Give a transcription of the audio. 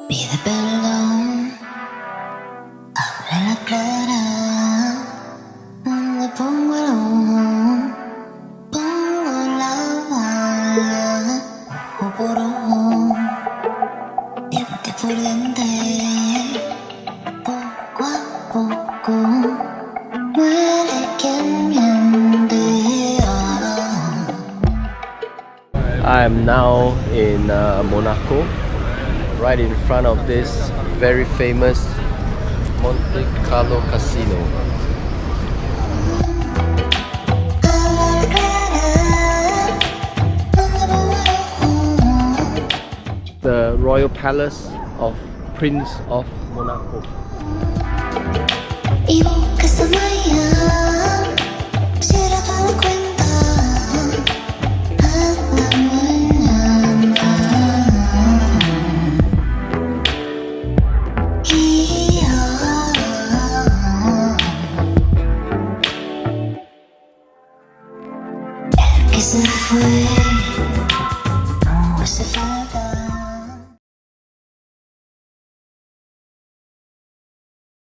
Pide perdón, habla clara. Donde pongo el ojo, pongo la bala. Ojo por ojo, diente por diente. Poco a poco muere quien miente. I am now in Monaco, right in front of this very famous Monte Carlo casino. The Royal Palace of Prince of Monaco. Y busca esa mañana, si era para la cuenta, hasta mañana. Y el que se fue, no hace falta.